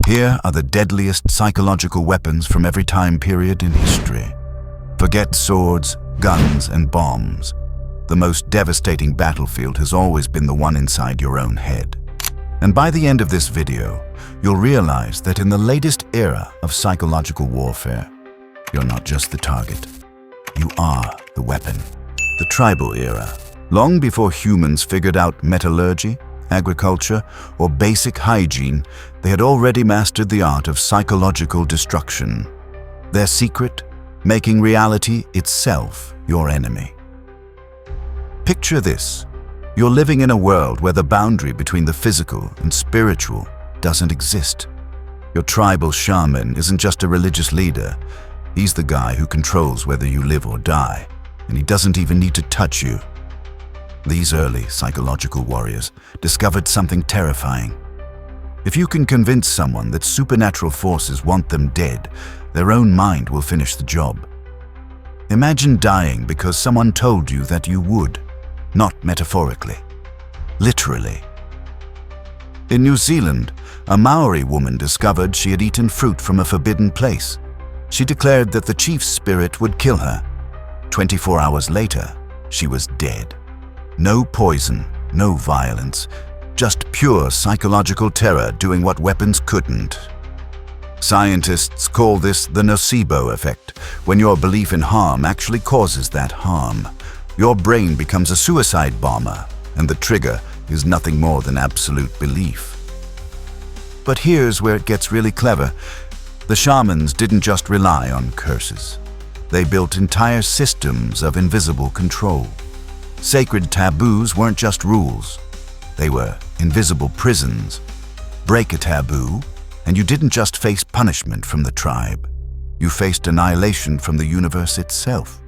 Here are the deadliest psychological weapons from every time period in history. Forget swords, guns, and bombs. The most devastating battlefield has always been the one inside your own head. And by the end of this video, you'll realize that in the latest era of psychological warfare, you're not just the target. You are the weapon. The tribal era. Long before humans figured out metallurgy, agriculture, or basic hygiene, they had already mastered the art of psychological destruction. Their secret, making reality itself your enemy. Picture this. You're living in a world where the boundary between the physical and spiritual doesn't exist. Your tribal shaman isn't just a religious leader. He's the guy who controls whether you live or die, and he doesn't even need to touch you. These early psychological warriors discovered something terrifying. If you can convince someone that supernatural forces want them dead, their own mind will finish the job. Imagine dying because someone told you that you would, not metaphorically, literally. In New Zealand, a Maori woman discovered she had eaten fruit from a forbidden place. She declared that the chief's spirit would kill her. 24 hours later, she was dead. No poison, no violence, just pure psychological terror doing what weapons couldn't. Scientists call this the nocebo effect, when your belief in harm actually causes that harm. Your brain becomes a suicide bomber, and the trigger is nothing more than absolute belief. But here's where it gets really clever. The shamans didn't just rely on curses. They built entire systems of invisible control. Sacred taboos weren't just rules. They were invisible prisons. Break a taboo, and you didn't just face punishment from the tribe. You faced annihilation from the universe itself.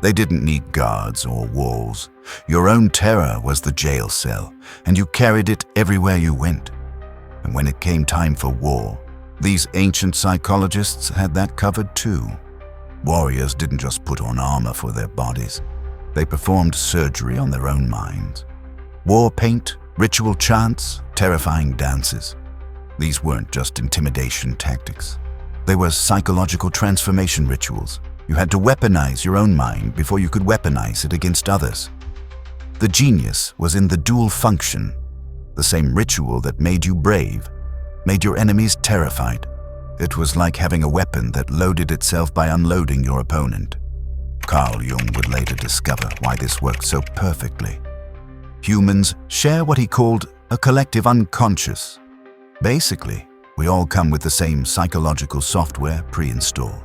They didn't need guards or walls. Your own terror was the jail cell, and you carried it everywhere you went. And when it came time for war, these ancient psychologists had that covered too. Warriors didn't just put on armor for their bodies. They performed surgery on their own minds. War paint, ritual chants, terrifying dances. These weren't just intimidation tactics. They were psychological transformation rituals. You had to weaponize your own mind before you could weaponize it against others. The genius was in the dual function. The same ritual that made you brave, made your enemies terrified. It was like having a weapon that loaded itself by unloading your opponent. Carl Jung would later discover why this worked so perfectly. Humans share what he called a collective unconscious. Basically, we all come with the same psychological software pre-installed.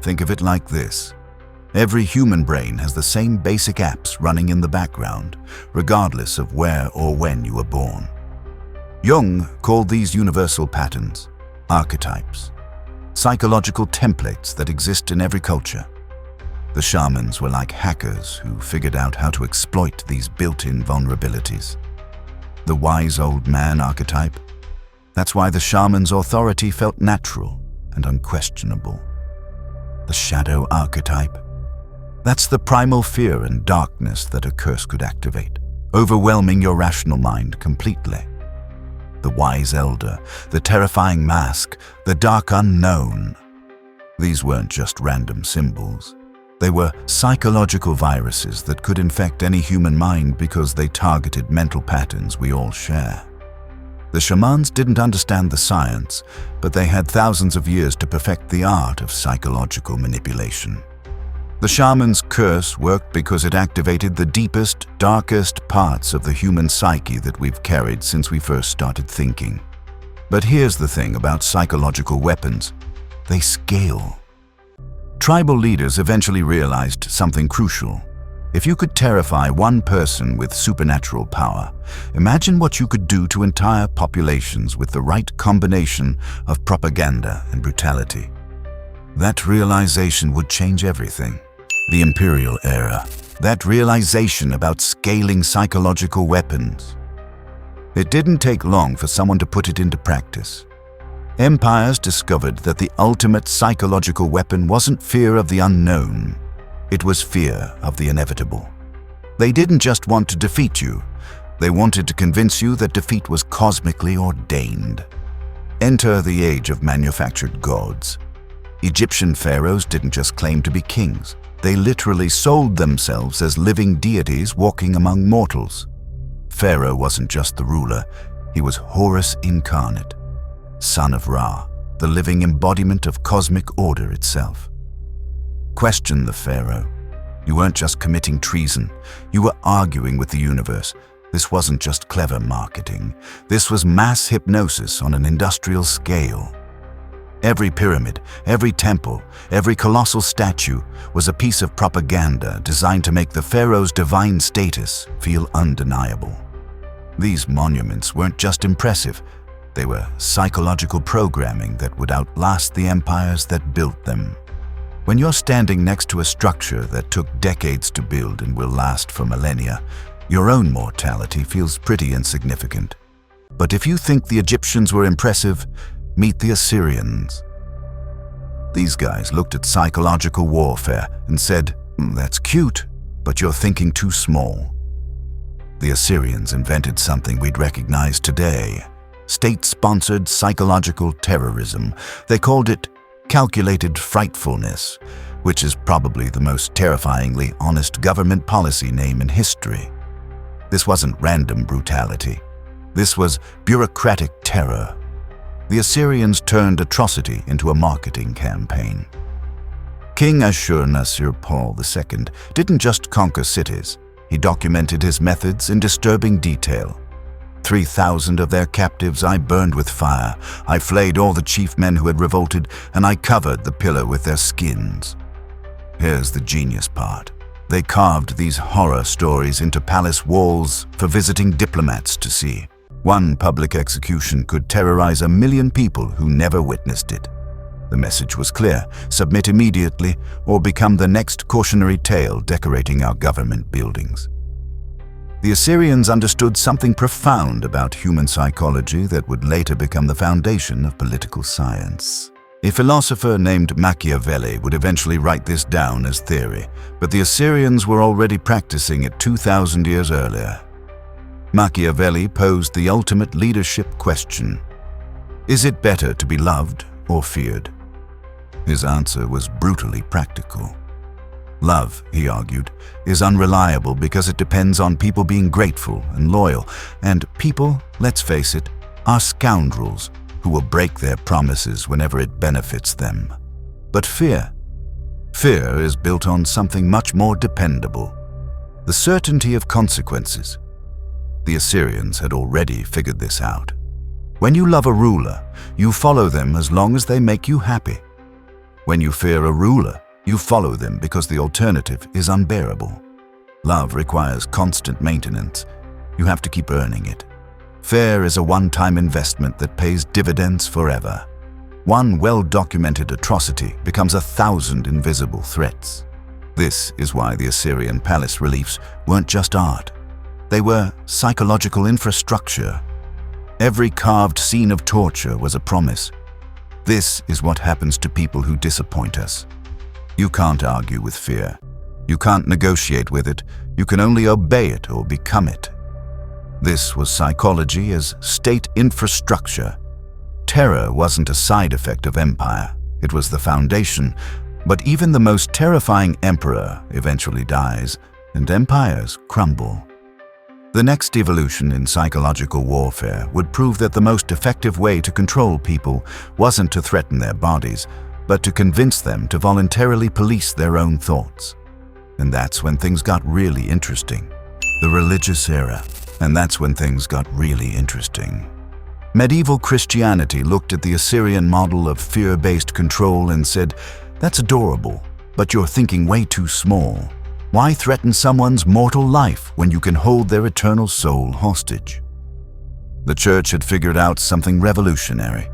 Think of it like this. Every human brain has the same basic apps running in the background, regardless of where or when you were born. Jung called these universal patterns archetypes, psychological templates that exist in every culture. The shamans were like hackers who figured out how to exploit these built-in vulnerabilities. The wise old man archetype. That's why the shaman's authority felt natural and unquestionable. The shadow archetype. That's the primal fear and darkness that a curse could activate, overwhelming your rational mind completely. The wise elder, the terrifying mask, the dark unknown. These weren't just random symbols. They were psychological viruses that could infect any human mind because they targeted mental patterns we all share. The shamans didn't understand the science, but they had thousands of years to perfect the art of psychological manipulation. The shaman's curse worked because it activated the deepest, darkest parts of the human psyche that we've carried since we first started thinking. But here's the thing about psychological weapons. They scale. Tribal leaders eventually realized something crucial. If you could terrify one person with supernatural power, imagine what you could do to entire populations with the right combination of propaganda and brutality. That realization would change everything. The Imperial Era. That realization about scaling psychological weapons. It didn't take long for someone to put it into practice. Empires discovered that the ultimate psychological weapon wasn't fear of the unknown. It was fear of the inevitable. They didn't just want to defeat you. They wanted to convince you that defeat was cosmically ordained. Enter the age of manufactured gods. Egyptian pharaohs didn't just claim to be kings. They literally sold themselves as living deities walking among mortals. Pharaoh wasn't just the ruler, he was Horus incarnate, son of Ra, the living embodiment of cosmic order itself. Question the pharaoh. You weren't just committing treason, you were arguing with the universe. This wasn't just clever marketing, this was mass hypnosis on an industrial scale. Every pyramid, every temple, every colossal statue was a piece of propaganda designed to make the pharaoh's divine status feel undeniable. These monuments weren't just impressive, they were psychological programming that would outlast the empires that built them. When you're standing next to a structure that took decades to build and will last for millennia, your own mortality feels pretty insignificant. But if you think the Egyptians were impressive, meet the Assyrians. These guys looked at psychological warfare and said, "That's cute, but you're thinking too small." The Assyrians invented something we'd recognize today: state-sponsored psychological terrorism. They called it calculated frightfulness, which is probably the most terrifyingly honest government policy name in history. This wasn't random brutality. This was bureaucratic terror. The Assyrians turned atrocity into a marketing campaign. King Ashur-nasir-pal II didn't just conquer cities. He documented his methods in disturbing detail. 3,000 of their captives I burned with fire. I flayed all the chief men who had revolted, and I covered the pillar with their skins. Here's the genius part. They carved these horror stories into palace walls for visiting diplomats to see. One public execution could terrorize 1 million people who never witnessed it. The message was clear: submit immediately or become the next cautionary tale decorating our government buildings. The Assyrians understood something profound about human psychology that would later become the foundation of political science. A philosopher named Machiavelli would eventually write this down as theory, but the Assyrians were already practicing it 2,000 years earlier. Machiavelli posed the ultimate leadership question: is it better to be loved or feared? His answer was brutally practical. Love, he argued, is unreliable because it depends on people being grateful and loyal, and people, let's face it, are scoundrels who will break their promises whenever it benefits them. But fear is built on something much more dependable: the certainty of consequences. The Assyrians had already figured this out. When you love a ruler, you follow them as long as they make you happy. When you fear a ruler, you follow them because the alternative is unbearable. Love requires constant maintenance. You have to keep earning it. Fear is a one-time investment that pays dividends forever. One well-documented atrocity becomes 1,000 invisible threats. This is why the Assyrian palace reliefs weren't just art. They were psychological infrastructure. Every carved scene of torture was a promise. This is what happens to people who disappoint us. You can't argue with fear. You can't negotiate with it. You can only obey it or become it. This was psychology as state infrastructure. Terror wasn't a side effect of empire. It was the foundation. But even the most terrifying emperor eventually dies, and empires crumble. The next evolution in psychological warfare would prove that the most effective way to control people wasn't to threaten their bodies, but to convince them to voluntarily police their own thoughts. And that's when things got really interesting. The religious era. And that's when things got really interesting. Medieval Christianity looked at the Assyrian model of fear-based control and said, "That's adorable, but you're thinking way too small. Why threaten someone's mortal life when you can hold their eternal soul hostage?" The church had figured out something revolutionary.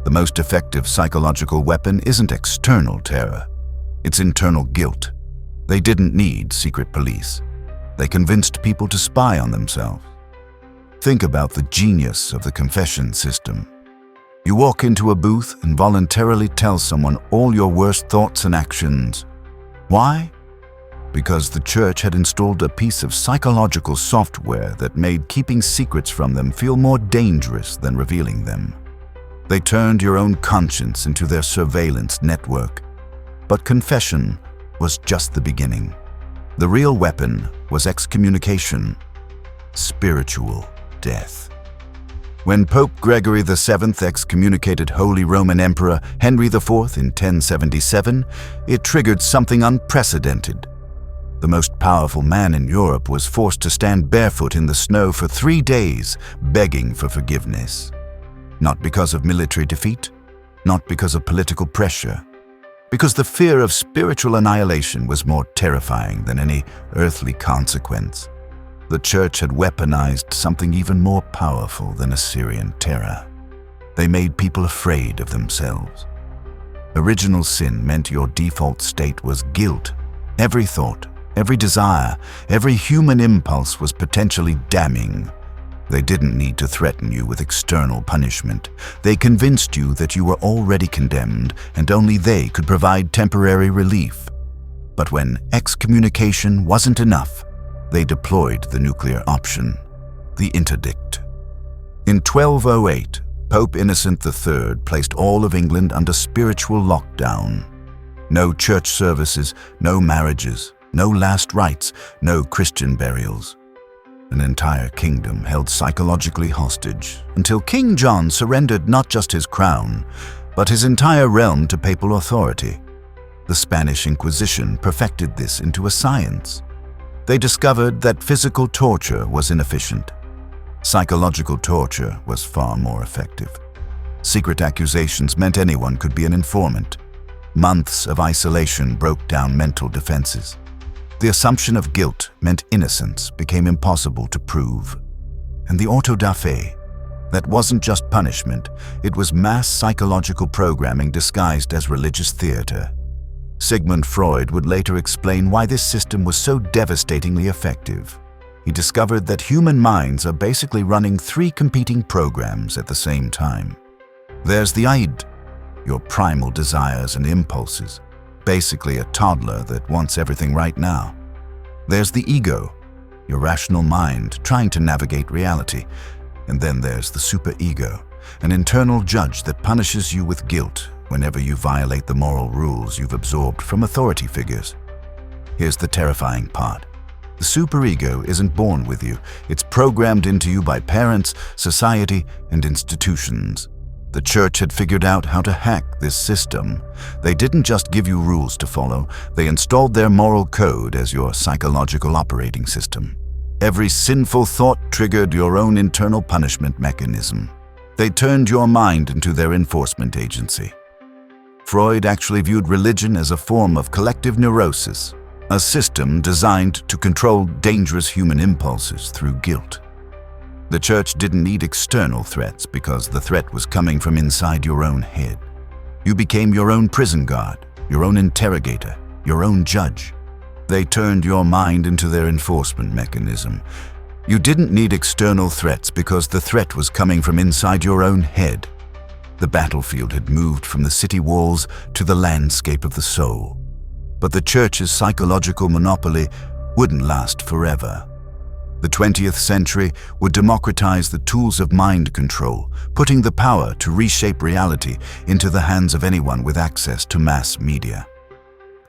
The most effective psychological weapon isn't external terror, it's internal guilt. They didn't need secret police. They convinced people to spy on themselves. Think about the genius of the confession system. You walk into a booth and voluntarily tell someone all your worst thoughts and actions. Why? Because the church had installed a piece of psychological software that made keeping secrets from them feel more dangerous than revealing them. They turned your own conscience into their surveillance network. But confession was just the beginning. The real weapon was excommunication, spiritual death. When Pope Gregory VII excommunicated Holy Roman Emperor Henry IV in 1077, it triggered something unprecedented. The most powerful man in Europe was forced to stand barefoot in the snow for 3 days, begging for forgiveness. Not because of military defeat, not because of political pressure, because the fear of spiritual annihilation was more terrifying than any earthly consequence. The Church had weaponized something even more powerful than Assyrian terror. They made people afraid of themselves. Original sin meant your default state was guilt. Every thought, every desire, every human impulse was potentially damning. They didn't need to threaten you with external punishment. They convinced you that you were already condemned and only they could provide temporary relief. But when excommunication wasn't enough, they deployed the nuclear option, the interdict. In 1208, Pope Innocent III placed all of England under spiritual lockdown. No church services, no marriages, no last rites, no Christian burials. An entire kingdom held psychologically hostage until King John surrendered not just his crown, but his entire realm to papal authority. The Spanish Inquisition perfected this into a science. They discovered that physical torture was inefficient. Psychological torture was far more effective. Secret accusations meant anyone could be an informant. Months of isolation broke down mental defenses. The assumption of guilt meant innocence became impossible to prove. And the auto da fe, that wasn't just punishment, it was mass psychological programming disguised as religious theater. Sigmund Freud would later explain why this system was so devastatingly effective. He discovered that human minds are basically running 3 competing programs at the same time. There's the id, your primal desires and impulses, basically a toddler that wants everything right now. There's the ego, your rational mind trying to navigate reality. And then there's the superego, an internal judge that punishes you with guilt whenever you violate the moral rules you've absorbed from authority figures. Here's the terrifying part. The superego isn't born with you. It's programmed into you by parents, society, and institutions. The Church had figured out how to hack this system. They didn't just give you rules to follow, they installed their moral code as your psychological operating system. Every sinful thought triggered your own internal punishment mechanism. They turned your mind into their enforcement agency. Freud actually viewed religion as a form of collective neurosis, a system designed to control dangerous human impulses through guilt. The Church didn't need external threats because the threat was coming from inside your own head. You became your own prison guard, your own interrogator, your own judge. They turned your mind into their enforcement mechanism. You didn't need external threats because the threat was coming from inside your own head. The battlefield had moved from the city walls to the landscape of the soul. But the Church's psychological monopoly wouldn't last forever. The 20th century would democratize the tools of mind control, putting the power to reshape reality into the hands of anyone with access to mass media.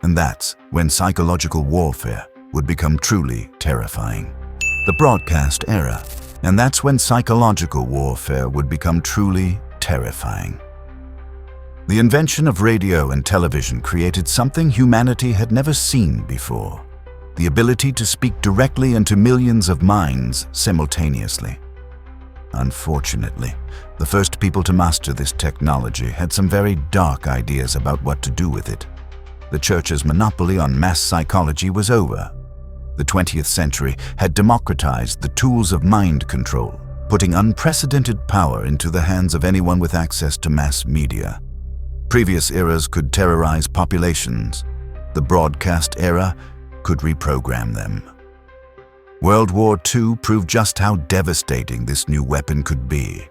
And that's when psychological warfare would become truly terrifying. The broadcast era. And that's when psychological warfare would become truly terrifying. The invention of radio and television created something humanity had never seen before: the ability to speak directly into millions of minds simultaneously. Unfortunately, the first people to master this technology had some very dark ideas about what to do with it. The Church's monopoly on mass psychology was over. The 20th century had democratized the tools of mind control, putting unprecedented power into the hands of anyone with access to mass media. Previous eras could terrorize populations. The broadcast era could reprogram them. World War II proved just how devastating this new weapon could be.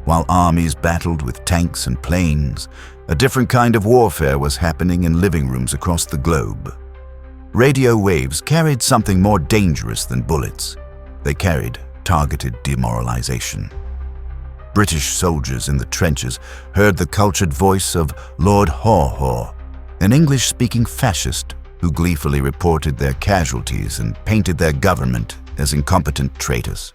While armies battled with tanks and planes, a different kind of warfare was happening in living rooms across the globe. Radio waves carried something more dangerous than bullets. They carried targeted demoralization. British soldiers in the trenches heard the cultured voice of Lord Haw-Haw, an English-speaking fascist who gleefully reported their casualties and painted their government as incompetent traitors.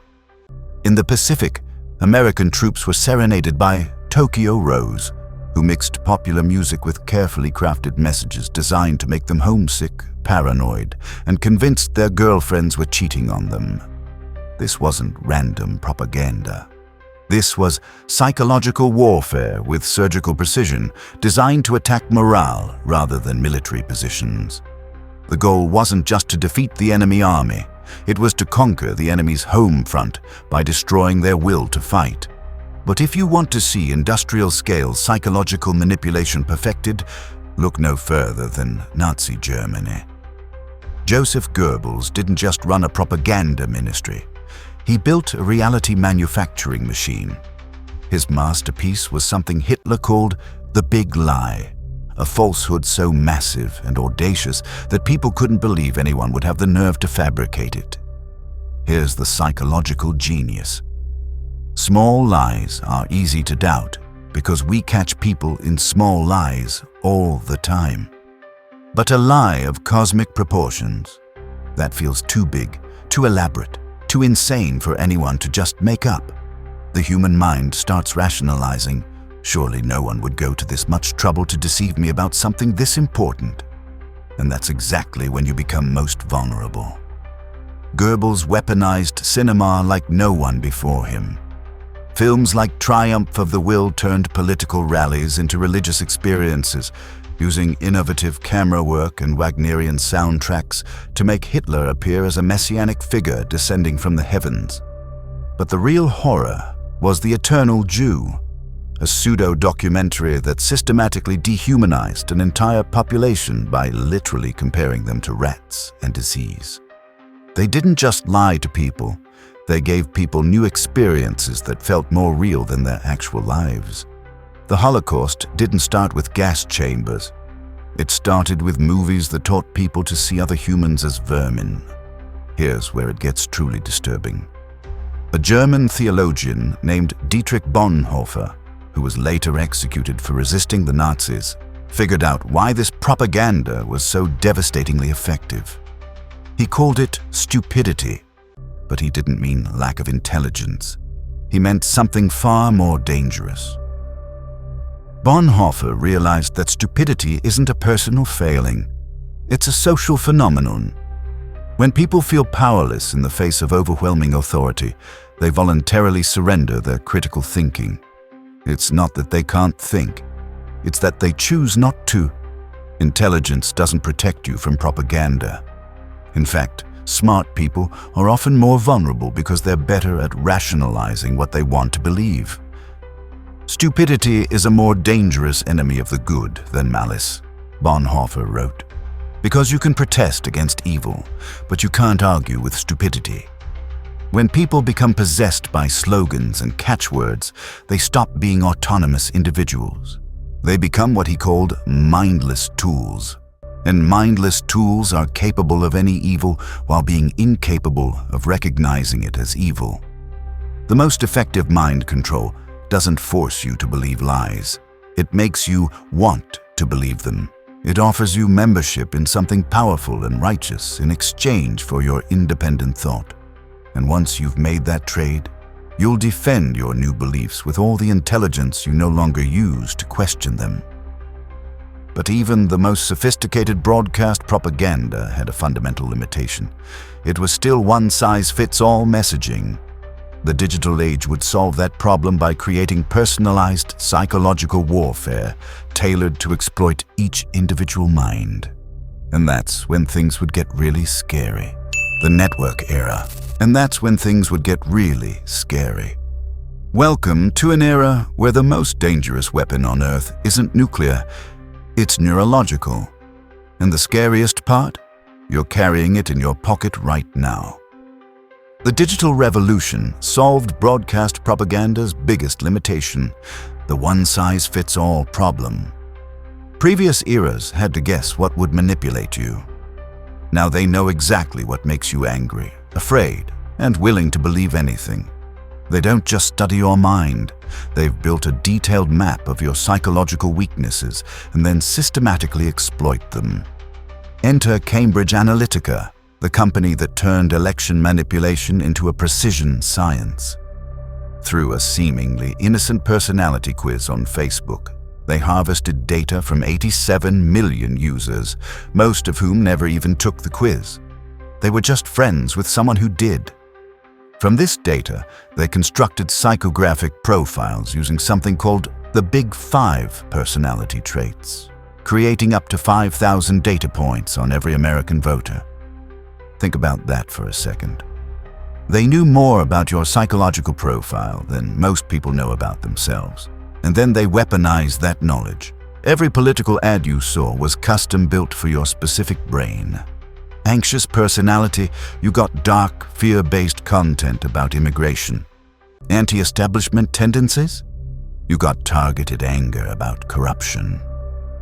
In the Pacific, American troops were serenaded by Tokyo Rose, who mixed popular music with carefully crafted messages designed to make them homesick, paranoid, and convinced their girlfriends were cheating on them. This wasn't random propaganda. This was psychological warfare with surgical precision, designed to attack morale rather than military positions. The goal wasn't just to defeat the enemy army, it was to conquer the enemy's home front by destroying their will to fight. But if you want to see industrial-scale psychological manipulation perfected, look no further than Nazi Germany. Joseph Goebbels didn't just run a propaganda ministry. He built a reality manufacturing machine. His masterpiece was something Hitler called the Big Lie, a falsehood so massive and audacious that people couldn't believe anyone would have the nerve to fabricate it. Here's the psychological genius. Small lies are easy to doubt because we catch people in small lies all the time. But a lie of cosmic proportions, that feels too big, too elaborate, too insane for anyone to just make up. The human mind starts rationalizing, surely no one would go to this much trouble to deceive me about something this important. And that's exactly when you become most vulnerable. Goebbels weaponized cinema like no one before him. Films like Triumph of the Will turned political rallies into religious experiences, using innovative camera work and Wagnerian soundtracks to make Hitler appear as a messianic figure descending from the heavens. But the real horror was The Eternal Jew, a pseudo-documentary that systematically dehumanized an entire population by literally comparing them to rats and disease. They didn't just lie to people, they gave people new experiences that felt more real than their actual lives. The Holocaust didn't start with gas chambers. It started with movies that taught people to see other humans as vermin. Here's where it gets truly disturbing. A German theologian named Dietrich Bonhoeffer, who was later executed for resisting the Nazis, figured out why this propaganda was so devastatingly effective. He called it stupidity, but he didn't mean lack of intelligence. He meant something far more dangerous. Bonhoeffer realized that stupidity isn't a personal failing. It's a social phenomenon. When people feel powerless in the face of overwhelming authority, they voluntarily surrender their critical thinking. It's not that they can't think, it's that they choose not to. Intelligence doesn't protect you from propaganda. In fact, smart people are often more vulnerable because they're better at rationalizing what they want to believe. Stupidity is a more dangerous enemy of the good than malice, Bonhoeffer wrote. Because you can protest against evil, but you can't argue with stupidity. When people become possessed by slogans and catchwords, they stop being autonomous individuals. They become what he called mindless tools. And mindless tools are capable of any evil while being incapable of recognizing it as evil. The most effective mind control doesn't force you to believe lies. It makes you want to believe them. It offers you membership in something powerful and righteous in exchange for your independent thought. And once you've made that trade, you'll defend your new beliefs with all the intelligence you no longer use to question them. But even the most sophisticated broadcast propaganda had a fundamental limitation. It was still one-size-fits-all messaging. The digital age would solve that problem by creating personalized psychological warfare tailored to exploit each individual mind. And that's when things would get really scary. The network era. And that's when things would get really scary. Welcome to an era where the most dangerous weapon on Earth isn't nuclear, it's neurological. And the scariest part? You're carrying it in your pocket right now. The digital revolution solved broadcast propaganda's biggest limitation, the one-size-fits-all problem. Previous eras had to guess what would manipulate you. Now they know exactly what makes you angry, afraid, and willing to believe anything. They don't just study your mind. They've built a detailed map of your psychological weaknesses and then systematically exploit them. Enter Cambridge Analytica, the company that turned election manipulation into a precision science. Through a seemingly innocent personality quiz on Facebook, they harvested data from 87 million users, most of whom never even took the quiz. They were just friends with someone who did. From this data, they constructed psychographic profiles using something called the Big Five personality traits, creating up to 5,000 data points on every American voter. Think about that for a second. They knew more about your psychological profile than most people know about themselves. And then they weaponized that knowledge. Every political ad you saw was custom built for your specific brain. Anxious personality, you got dark, fear-based content about immigration. Anti-establishment tendencies? You got targeted anger about corruption.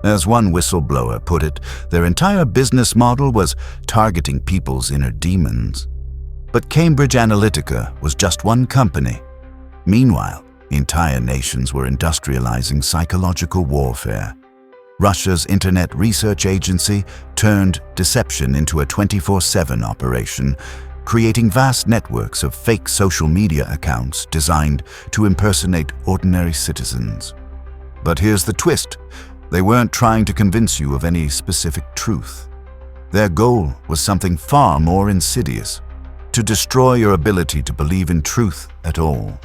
As one whistleblower put it, their entire business model was targeting people's inner demons. But Cambridge Analytica was just one company. Meanwhile, entire nations were industrializing psychological warfare. Russia's Internet Research Agency turned deception into a 24/7 operation, creating vast networks of fake social media accounts designed to impersonate ordinary citizens. But here's the twist. They weren't trying to convince you of any specific truth. Their goal was something far more insidious: to destroy your ability to believe in truth at all.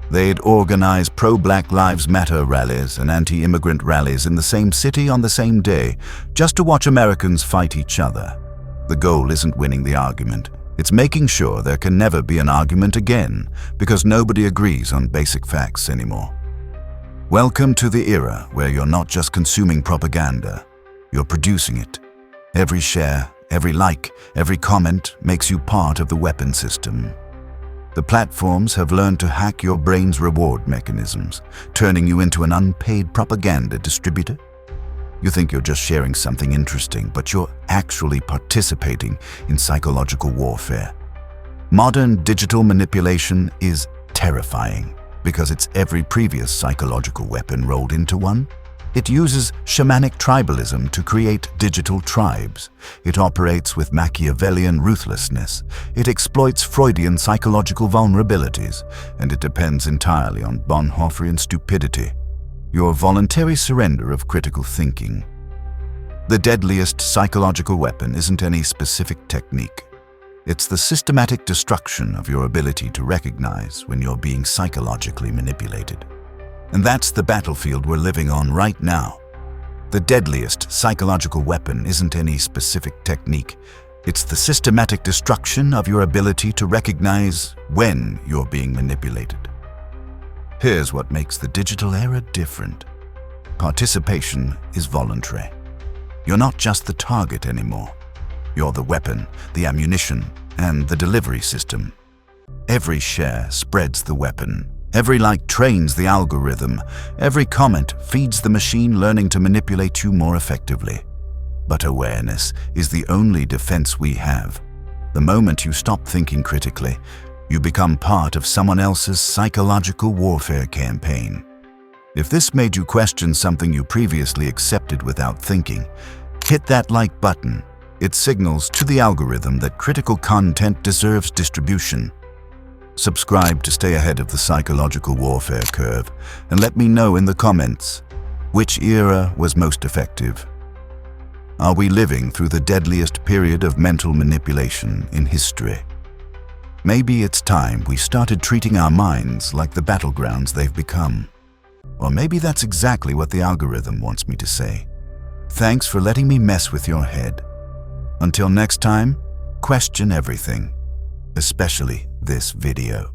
They'd organize pro-Black Lives Matter rallies and anti-immigrant rallies in the same city on the same day, just to watch Americans fight each other. The goal isn't winning the argument. It's making sure there can never be an argument again, because nobody agrees on basic facts anymore. Welcome to the era where you're not just consuming propaganda, you're producing it. Every share, every like, every comment makes you part of the weapon system. The platforms have learned to hack your brain's reward mechanisms, turning you into an unpaid propaganda distributor. You think you're just sharing something interesting, but you're actually participating in psychological warfare. Modern digital manipulation is terrifying because it's every previous psychological weapon rolled into one. It uses shamanic tribalism to create digital tribes. It operates with Machiavellian ruthlessness. It exploits Freudian psychological vulnerabilities, and it depends entirely on Bonhoefferian stupidity, your voluntary surrender of critical thinking. The deadliest psychological weapon isn't any specific technique. It's the systematic destruction of your ability to recognize when you're being psychologically manipulated. And that's the battlefield we're living on right now. The deadliest psychological weapon isn't any specific technique. It's the systematic destruction of your ability to recognize when you're being manipulated. Here's what makes the digital era different. Participation is voluntary. You're not just the target anymore. You're the weapon, the ammunition, and the delivery system. Every share spreads the weapon. Every like trains the algorithm. Every comment feeds the machine learning to manipulate you more effectively. But awareness is the only defense we have. The moment you stop thinking critically, you become part of someone else's psychological warfare campaign. If this made you question something you previously accepted without thinking, hit that like button. It signals to the algorithm that critical content deserves distribution. Subscribe to stay ahead of the psychological warfare curve, and let me know in the comments, which era was most effective? Are we living through the deadliest period of mental manipulation in history? Maybe it's time we started treating our minds like the battlegrounds they've become. Or maybe that's exactly what the algorithm wants me to say. Thanks for letting me mess with your head. Until next time, question everything, especially this video.